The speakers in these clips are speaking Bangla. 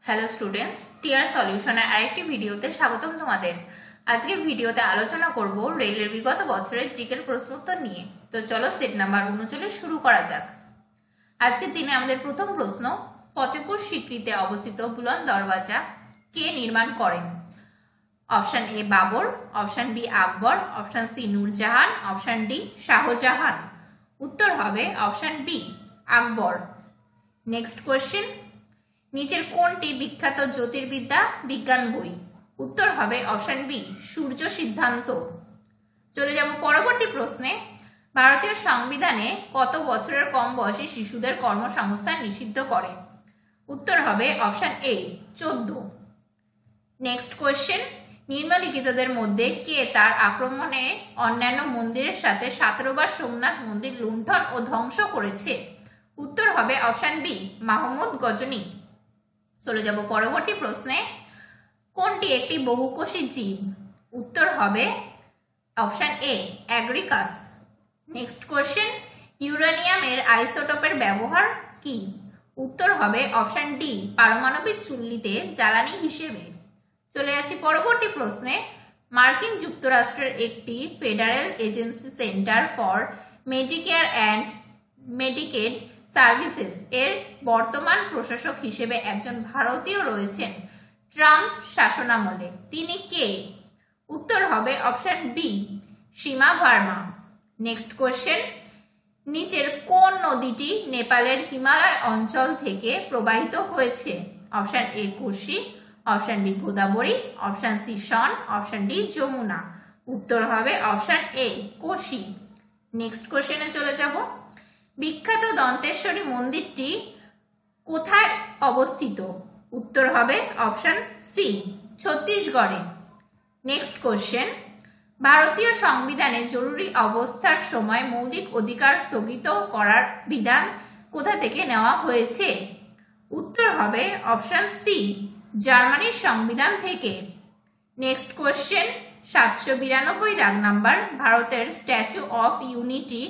হ্যালো স্টুডেন্টস, টিআর সলিউশনের আরেকটি ভিডিওতে স্বাগতম তোমাদের। আজকের ভিডিওতে আলোচনা করব রেলের বিগত বছরের জিকের প্রশ্নোত্তর নিয়ে। তো চলো সেট নাম্বার 39 শুরু করা যাক। আজকের দিনে আমাদের প্রথম প্রশ্ন, ফতেপুর সিক্রিতে অবস্থিত বুলন দরওয়াজা কে নির্মাণ করেন? Option A Babar, option B Akbar, option C Nurjahan, option D Shahjahan. উত্তর হবে option B Akbar. Next question, নিচের কোনটি বিখ্যাত জ্যোতির্বিদ্যা বিজ্ঞান বই? উত্তর হবে অপশন বি সূর্য সিদ্ধান্ত। চলে যাব পরবর্তী প্রশ্নে, ভারতীয় সংবিধানে কত বছরের কম বয়সী শিশুদের কর্মসংস্থান নিষিদ্ধ করে? উত্তর হবে অপশন এ 14। নেক্সট কোয়েশ্চেন, নিম্নলিখিতদের মধ্যে কে তার আক্রমণে অন্যান্য মন্দিরের সাথে 17 বার সোমনাথ মন্দির লুণ্ঠন ও ধ্বংস করেছে? উত্তর হবে অপশন বি মাহমুদ গজনী। চলে যাব পরবর্তী প্রশ্নে, কোনটি একটি বহুকোষী জীব? উত্তর হবে অপশন এ অ্যাগ্রিকাস। নেক্সট কোয়েশ্চেন, ইউরেনিয়ামের আইসোটোপের ব্যবহার কি? উত্তর হবে অপশন ডি পারমাণবিক চুল্লিতে জ্বালানি হিসেবে। চলে যাচ্ছি পরবর্তী প্রশ্নে, মার্কিন যুক্তরাষ্ট্রের একটি federal agency centre for Medicare and Medicaid services এর বর্তমান প্রশাসক হিসেবে একজন ভারতীয় রয়েছেন ট্রাম্প শাসনামলে। তিনি কে? উত্তর হবে option B Seema Verma. Next question, নিচের কোন নদীটি নেপালের হিমালয় অঞ্চল থেকে প্রবাহিত হয়েছে? Option A Kosi, option B Godavari, option C Son, option D Yamuna. উত্তর হবে অপশন এ কোশি। নেক্সট কোয়েশ্চেনে চলে যাব, বিখ্যাত দন্তেশ্বরী মন্দিরটি কোথায় অবস্থিত? উত্তর হবে অপশন সি ছত্তিশগড়ে। নেক্সট কোয়েশ্চেন, ভারতীয় সংবিধানে জরুরি অবস্থার সময় মৌলিক অধিকার স্থগিত করার বিধান কোথা থেকে নেওয়া হয়েছে? উত্তর হবে অপশন সি জার্মানির সংবিধান থেকে। নেক্সট কোয়েশ্চেন, 792 দাগ নাম্বার, ভারতের স্ট্যাচু অফ ইউনিটি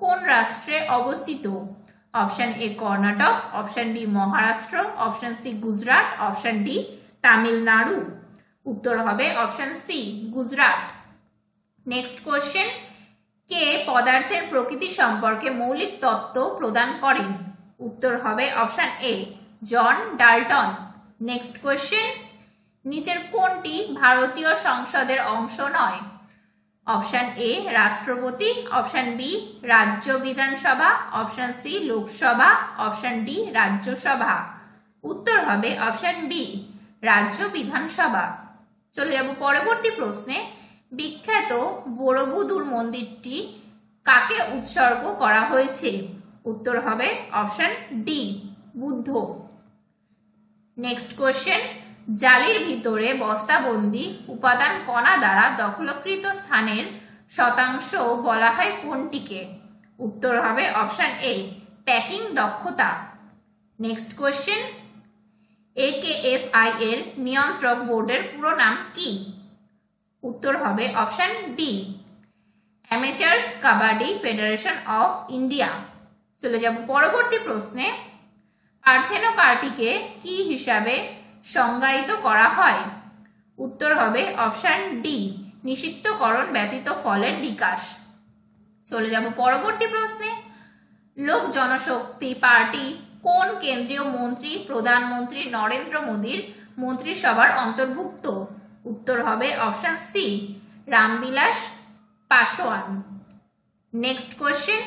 কোন রাষ্ট্রে অবস্থিত? Option A Karnataka, option B Maharashtra, option C Gujarat, option D Tamil Nadu. উত্তর হবে option C Gujarat. Next question, কে পদার্থের প্রকৃতি সম্পর্কে মৌলিক তত্ত্ব প্রদান করেন? উত্তর হবে option A John Dalton. Next question, নিচের কোনটি ভারতীয় সংসদের অংশ নয়? অপশন এ রাষ্ট্রপতি, অপশন বি রাজ্য Vidhan Sabha, option C Lok Sabha, option D Rajya Sabha. উত্তর হবে অপশন বি রাজ্য বিধানসভা। চলে যাব পরবর্তী প্রশ্নে, বিখ্যাত বড়বুদুর মন্দিরটি কাকে উৎসর্গ করা হয়েছে? উত্তর হবে option D Buddha. Next question, জালির ভিতরে বস্তাবন্দি উপাদান কণা দ্বারা দখলকৃত স্থানের শতাংশ বলা হয় কোনটিকে? উত্তর হবে অপশন এ প্যাকিং দক্ষতা। নেক্সট কোয়েশ্চেন, AKFI এর নিয়ন্ত্রক বোর্ডের পুরো নাম কি? উত্তর হবে option D amateurs kabaddi federation of India. চলে যাব পরবর্তী প্রশ্নে, পার্থেনোকার্পিকে কি হিসাবে সংজ্ঞায়িত করা হয়? উত্তর হবে অপশন ডি নিষিদ্ধকরণ ব্যতীত ফলের বিকাশ। চলে যাব পরবর্তী প্রশ্নে, লোক জনশক্তি পার্টি কোন কেন্দ্রীয় মন্ত্রী প্রধানমন্ত্রী নরেন্দ্র মোদীর মন্ত্রিসভার অন্তর্ভুক্ত? উত্তর হবে option C Ram Vilas Paswan. Next question,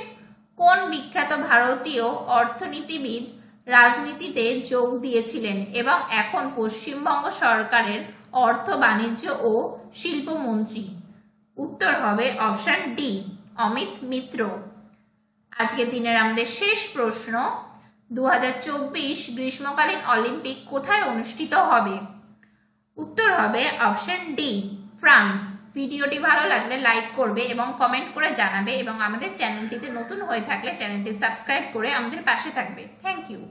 কোন বিখ্যাত ভারতীয় অর্থনীতিবিদ রাজনীতিতে যোগ দিয়েছিলেন এবং এখন পশ্চিমবঙ্গ সরকারের অর্থ বাণিজ্য ও শিল্পমন্ত্রী? উত্তর হবে অপশন ডি অমিত মিত্র। আজকের দিনের আমাদের শেষ প্রশ্ন, 2024 গ্রীষ্মকালীন অলিম্পিক কোথায় অনুষ্ঠিত হবে? উত্তর হবে অপশন ডি ফ্রান্স। ভিডিওটি ভালো লাগলে লাইক করবে এবং কমেন্ট করে জানাবে এবং আমাদের চ্যানেলটিতে নতুন হয়ে থাকলে চ্যানেলটি সাবস্ক্রাইব করে আমাদের পাশে থাকবে। Thank you.